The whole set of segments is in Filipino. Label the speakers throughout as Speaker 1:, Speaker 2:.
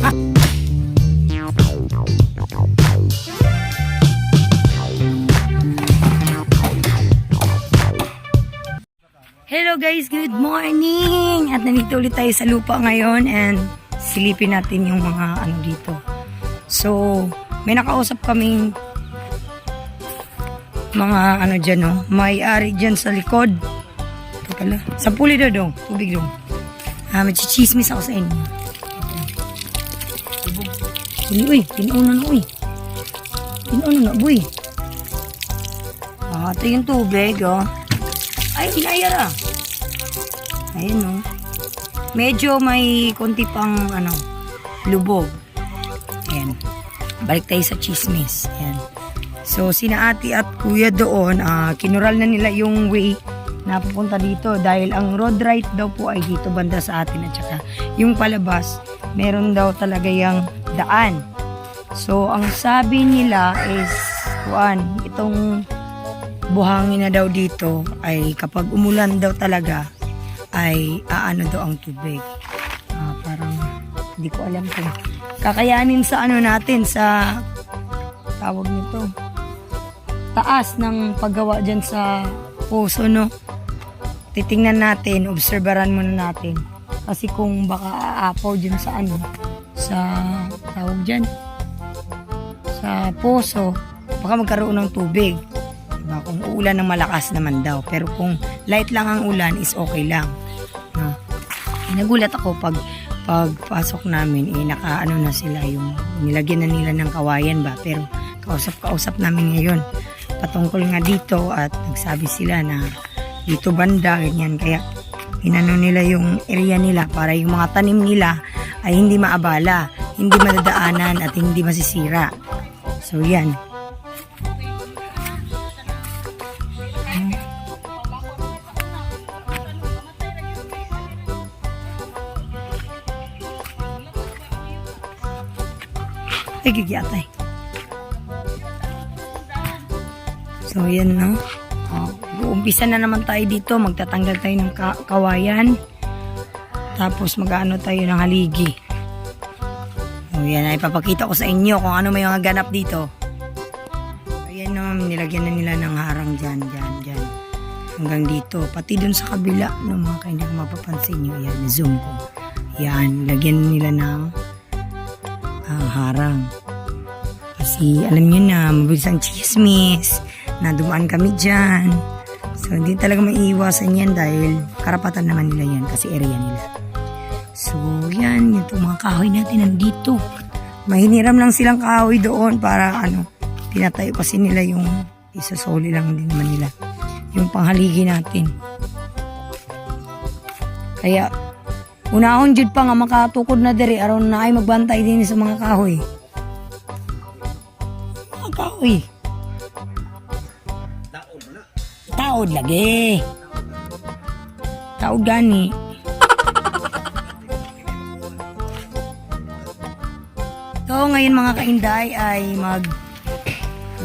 Speaker 1: Hello guys, good morning! At nandito ulit tayo sa lupa ngayon and silipin natin yung mga ano dito. So, may nakausap kaming mga ano dyan, no? May-ari dyan sa likod. Ito pala. Sa puli daw dong. Tubig dong. May chichismis ako sa inyo. Uy, pinuuna na uy. Pinuuna na boy. Ito yung tubig, oh. Ay, inayara. Ayun, no. Medyo may konti pang, lubog. Ayan. Balik tayo sa chismis. Ayan. So, sina ate at kuya doon, kinural na nila yung way na pupunta dito. Dahil ang road right daw po ay dito banda sa atin. At saka, yung palabas, meron daw talaga yung daan. So, ang sabi nila is, itong buhangin na daw dito ay kapag umulan daw talaga ay aano daw ang tubig. Parang hindi ko alam kung kakayanin sa ano natin sa tawag nito taas ng paggawa dyan sa puso, no? Titingnan natin, obserbaran muna natin kasi kung baka aapaw dyan sa sa tawag dyan sa puso, baka magkaroon ng tubig. Kung uulan ng malakas naman daw. Pero kung light lang ang ulan is okay lang. No? Nagulat ako pagpasok namin, nakaano na sila yung nilagyan na nila ng kawayan ba. Pero kausap namin ngayon patungkol nga dito at nagsabi sila na dito banda, ganyan. Kaya inano nila yung area nila para yung mga tanim nila ay hindi maabala, hindi madadaanan at hindi masisira. So yan. Ay, gigyatay. So, yan, no? Uumpisa na naman tayo dito. Magtatanggal tayo ng kawayan. Tapos, mag-ano tayo ng haligi. So, yan. Ay, papakita ko sa inyo kung ano may mga ganap dito. Ayan, no? Nilagyan na nila ng harang dyan. Hanggang dito. Pati dun sa kabila, no, mga kayo na mapapansin nyo. Yan, zoom ko. Yan, lagyan nila ng harang. Kasi alam nyo na, mabilis ang chismis na dumaan kami dyan. So hindi talaga maiiwasan yan dahil karapatan naman nila yan kasi area nila. So yan, yung mga kahoy natin nandito. Mahiniram lang silang kahoy doon para pinatayo kasi nila yung isasoli lang din naman nila yung panghaligi natin. Kaya unahon jud pa nga makatukod na diri aron na ay magbantay din sa mga kahoy. Mga kahoy. Taod lagi. Taod gani. So ngayon mga kainday ay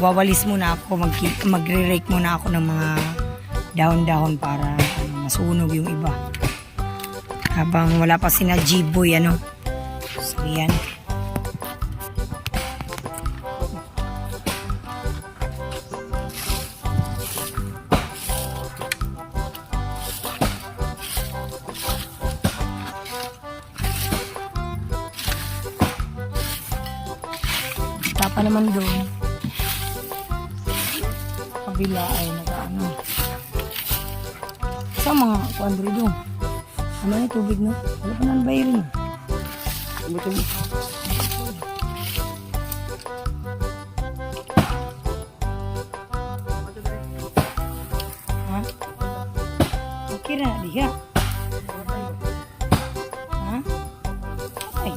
Speaker 1: wawalis muna ako, magre-rake muna ako ng mga dahon-dahon para masunog yung iba. Habang wala pa sina G-Boy, So, yan. Tapa naman doon. Kabila ay nag-ano. Sa mga kuandri doon. Ano yung tubig, no? Wala pa na bayarin. Tubig. Ha? Okay na, diha. Ha? Ay.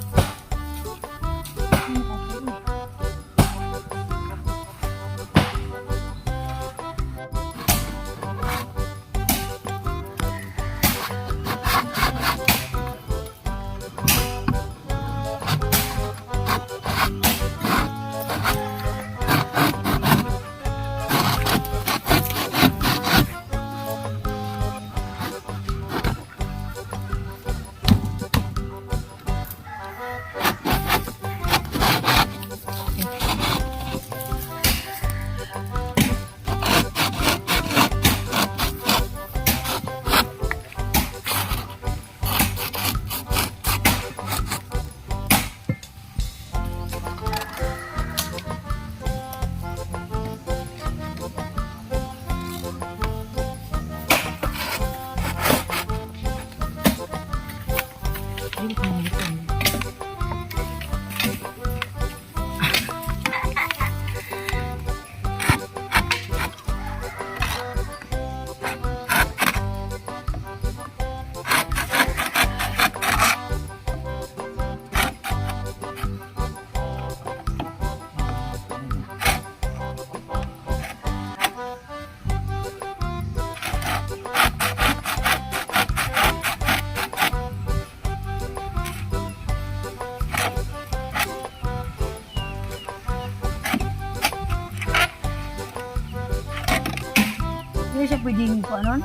Speaker 1: pwedeng po anon?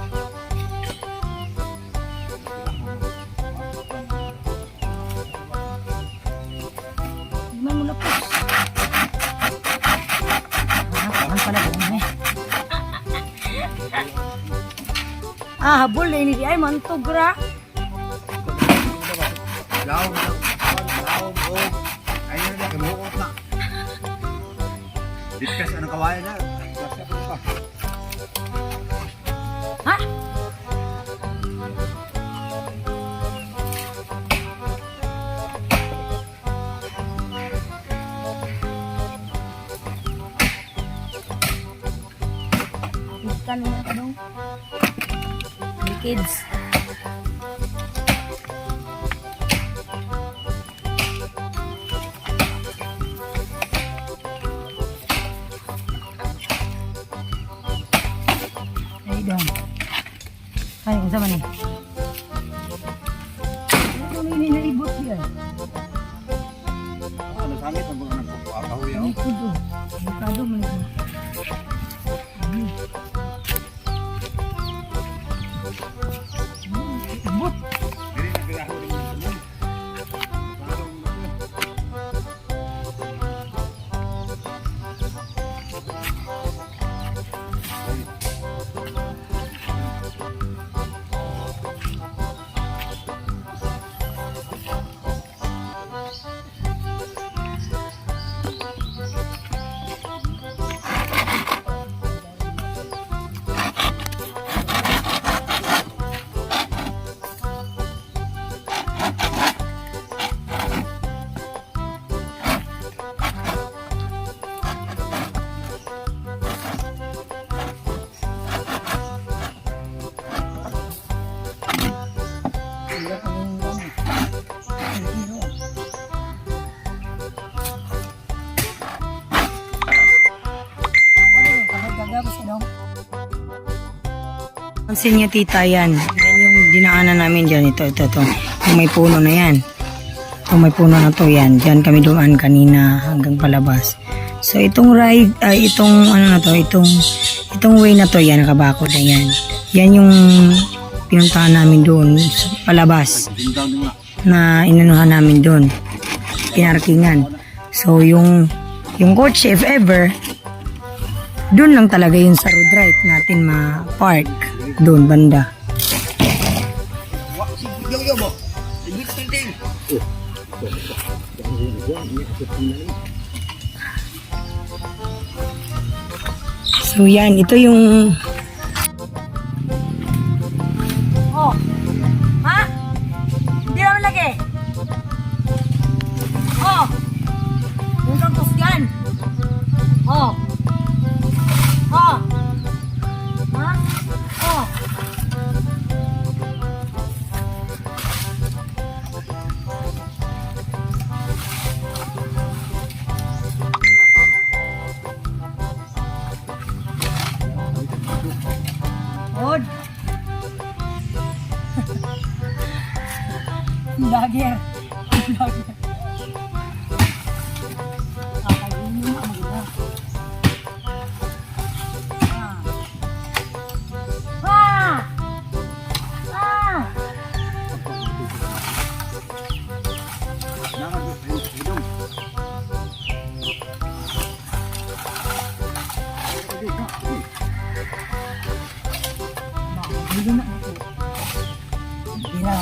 Speaker 1: Tingnan mo na po. Kaman pala doon eh. Habol na ini di ay mantog ra.
Speaker 2: Laom, oh. Ayun na, kimuot na. Discuss anong kawain na.
Speaker 1: Ha? Ikan na ka dong. Kids. Ay dong. Ay, kung saan man eh. Ano may ninalibot yan?
Speaker 2: Ano sangit ang mga nagpupuakaw
Speaker 1: Ano ito do? Bukado mo ito. Ibot.
Speaker 2: Dili na kailangan rin yung tumun. Pansin niyo tita yan. Yan yung dinaanan namin dyan. Ito. Yung may puno na yan. Yung may puno na to yan. Dyan kami dumaan kanina hanggang palabas. So itong ride, itong ano na to, itong way na to yan, nakabakod na yan. Yan yung pinuntahan namin doon sa palabas na inanuhan namin doon. Pinarkingan. So yung coach, if ever, doon lang talaga yun sa road right natin ma-park. Doon, banda. So yan, ito yung... Oh! Ha? Hindi naman lagi. Oh! Yung santos yan. Oh! Oh! Ha? Oh! Od! Lager! Lager! Kakainin mo ang gula.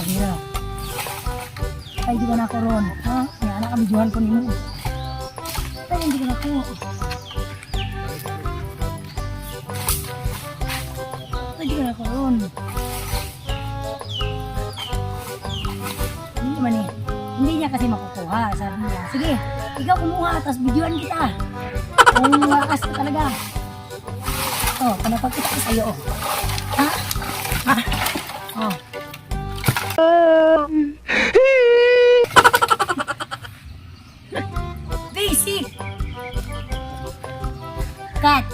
Speaker 2: Bira. Ay, di ba na ako ron? Ha? May anak kami juhan ko nimo. Ay, hindi ka na po. Ay, di ka na ako ron. Hindi naman eh. Hindi niya kasi makukuha. Sabi niya, sige, ikaw kumuha, tapos videoan kita. Kung lakas ka talaga. Oh, panapagkita ko sa'yo. Ha? Ha? Oh. Basic. Cut.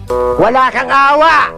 Speaker 3: Wala kang awa!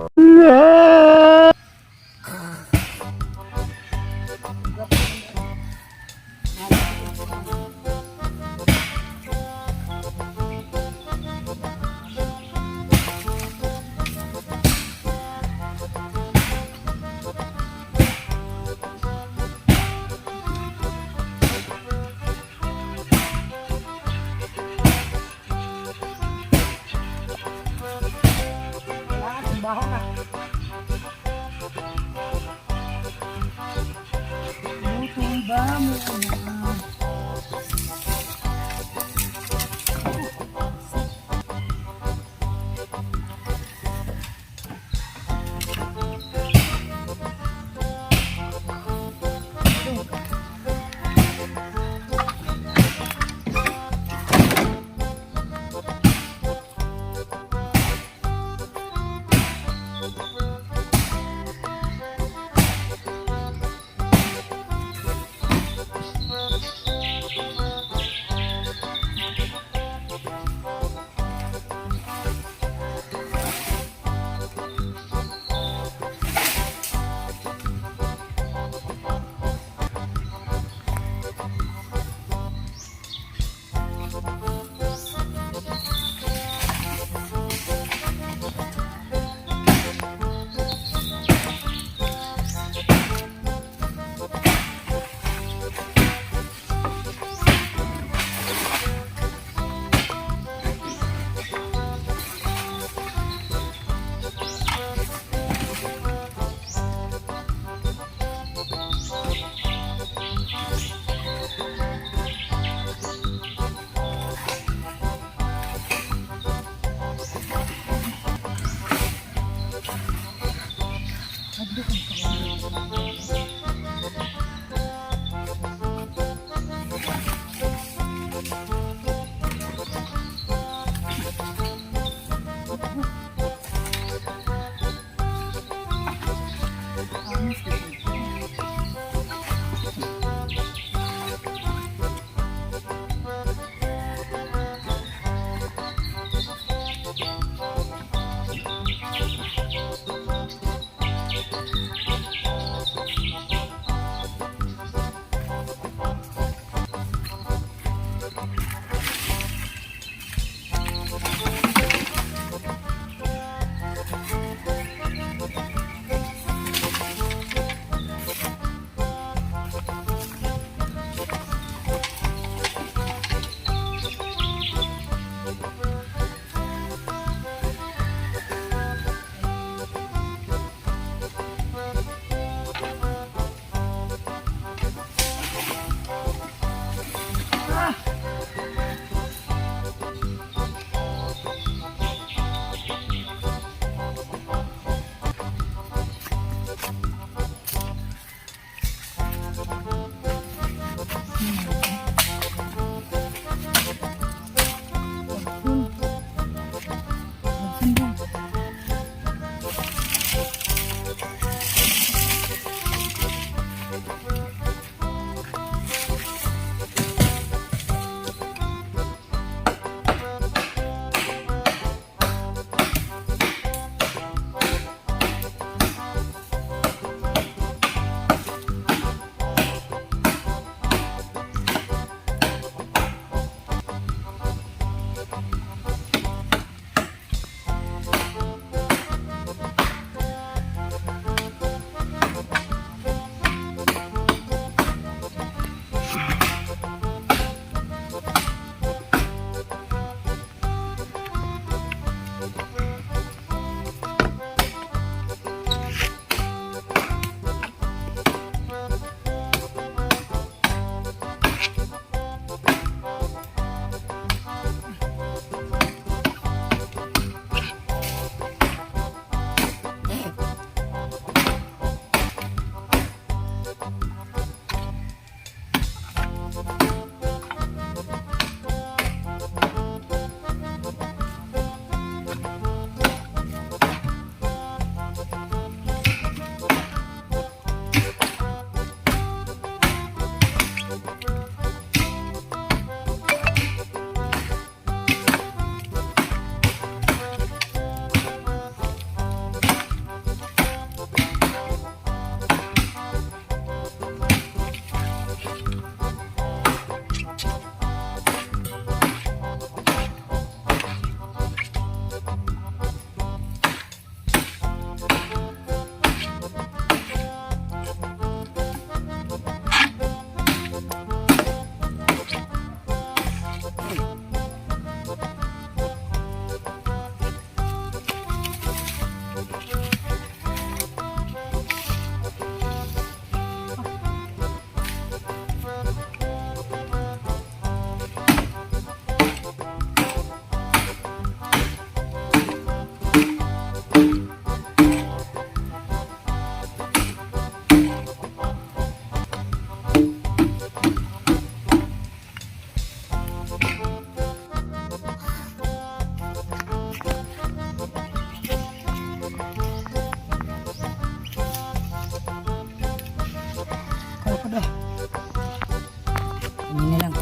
Speaker 2: Hindi na lang.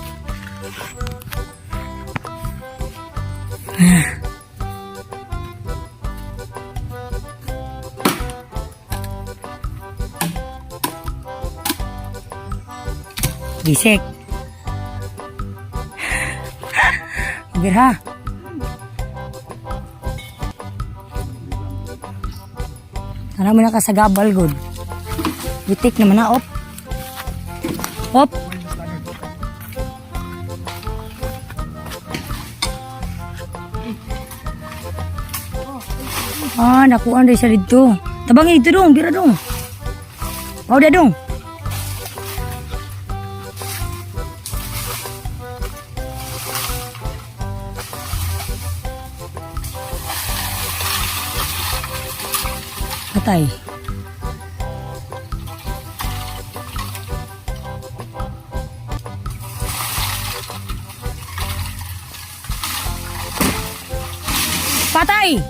Speaker 2: Bisik. Birha. Tara mo na ka sa gabal, good. Bitik naman na, op. Op. Nakuhaan rin siya dito. Tabangi dito dong, bira dong. Mau dia dong. Patay. Patay!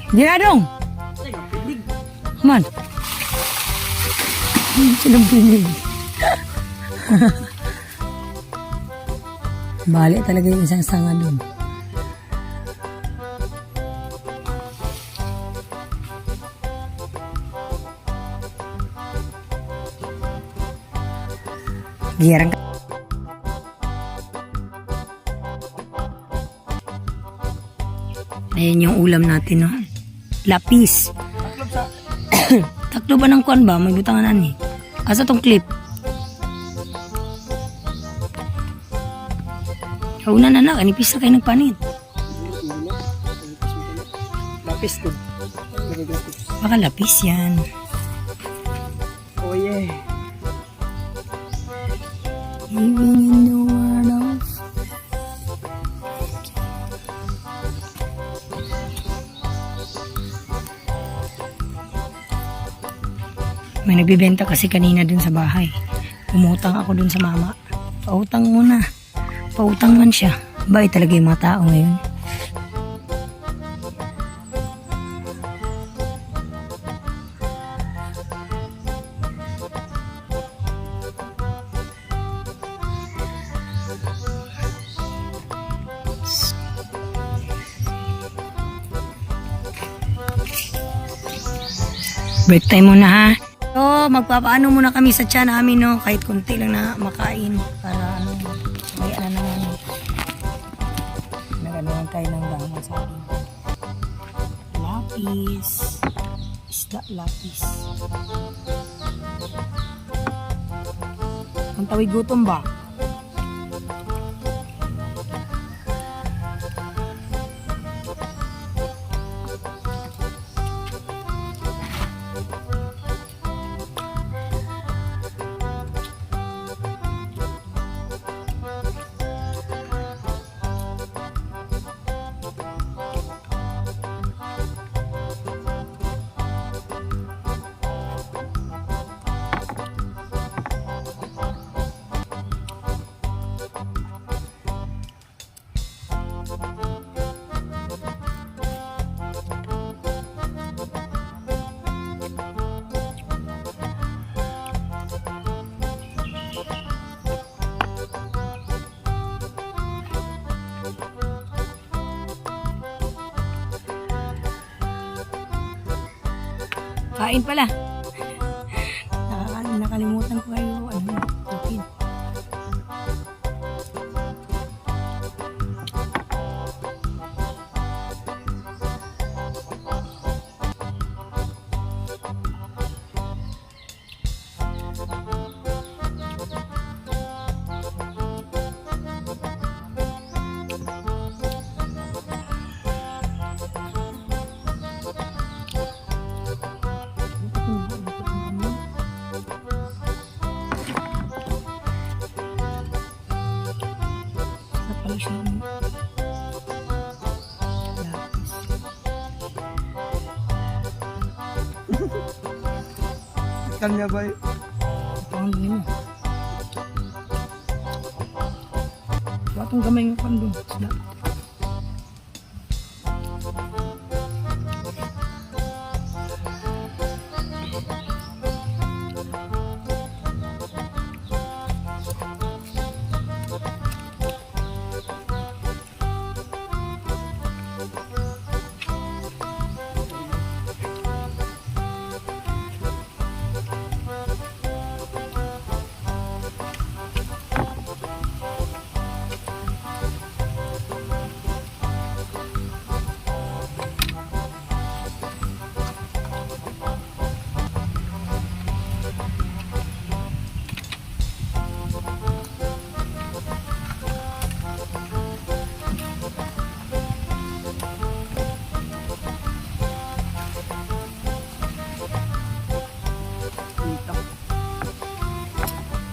Speaker 2: Gila dong. Man. Silang pinig. Balik talaga yung isang sanga dun. Girang. Ayan yung ulam natin, no? Lapis. Taklo ba ng kuwan ba? May butangan ani. Asa tong clip? Kauna na na, kanipis na kayo nagpanit.
Speaker 3: Lapis ko.
Speaker 2: Baka lapis yan.
Speaker 3: Oh yeah.
Speaker 2: Living in the world of... May nagbibenta kasi kanina dun sa bahay. Umutang ako dun sa mama. Pautang muna. Pautang man siya. Ba, talaga yung mga tao ngayon. Break time muna ha. So, magpapaano muna kami sa tiyan namin, no? Kahit konti lang na makain. Para ano, may ano naman. Naganoan tayo ng dahon sa akin. Lapis. Isda lapis. Ang tawid gutom ba? Kain pala. Nakalimutan ko kayo. Ano, tukin.
Speaker 3: Kanya ba?
Speaker 2: Ang dami mo. Batong gamay ng pandong. Sila.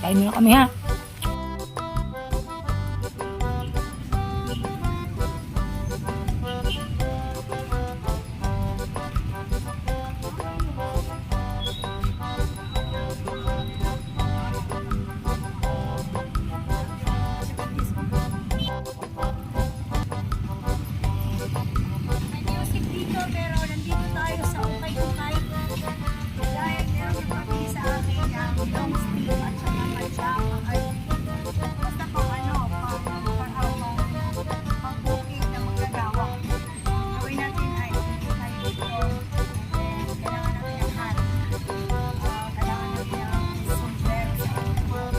Speaker 1: Kain muna kami ha.
Speaker 2: May music dito pero nandito tayo sa Ukay-Ukay. Dahil meron na kami sa akin yung long sleeve at saka pajama. Ay, basta pang pang-booking na magkagawa. Gawin natin ay tayo dito. And then, kailangan natin ng hat. Kailangan natin ng sombrero sa gawa na tayo.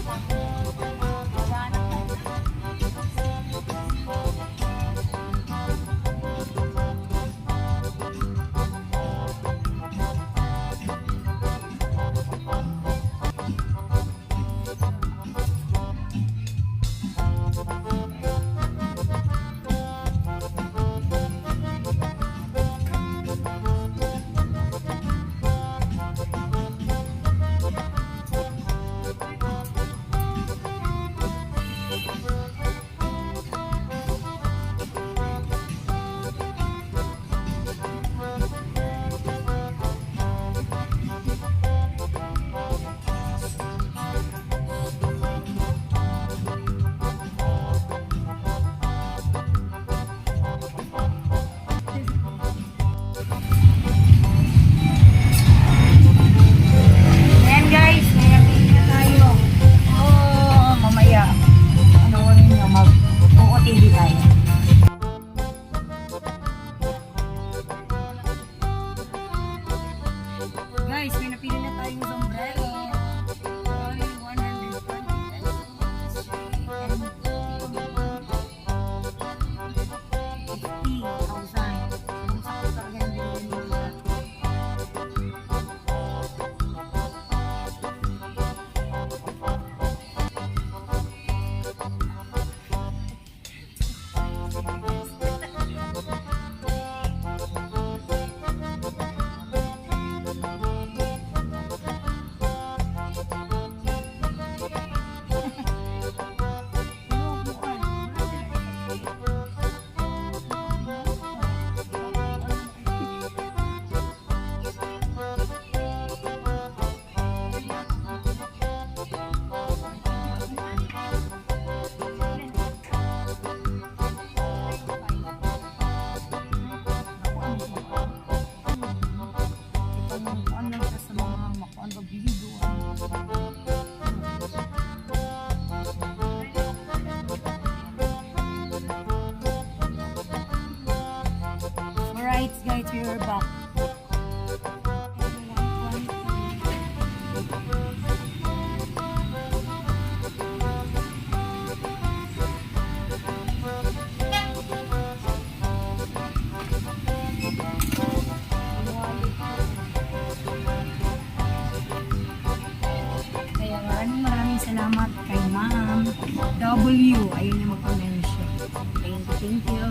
Speaker 2: Ayan guys, may napili na tayo. Mamaya, ano rin nyo, mag-OOTD tayo. Guys, may napili na tayong sombrero. Only 120 pesos. And 50,000. Ang sakot talaga ng bilhin nila. Alright guys, we are back. Kaya maraming salamat kay Ma'am W. Ayun yung magpa-membership. Thank you.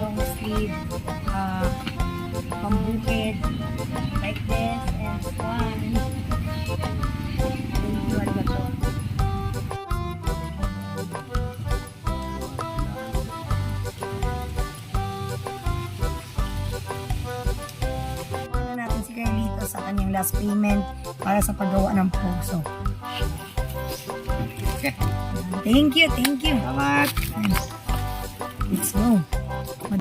Speaker 2: Long sleeve, pambukid, like this, and one. Thank you, arigato. Ano natin si Carlito sa kanyang last payment para sa paggawa ng puso. Thank you.
Speaker 3: Salamat.
Speaker 1: Let's go.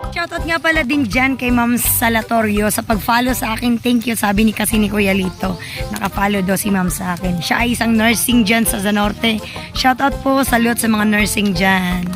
Speaker 1: Shoutout nga pala din dyan kay Ma'am Salatorio sa pag-follow sa akin. Thank you, sabi ni kasi ni Kuya Lito. Naka-follow daw si Ma'am sa akin. Siya ay isang nursing dyan sa Zanorte. Shoutout po, salute sa mga nursing dyan.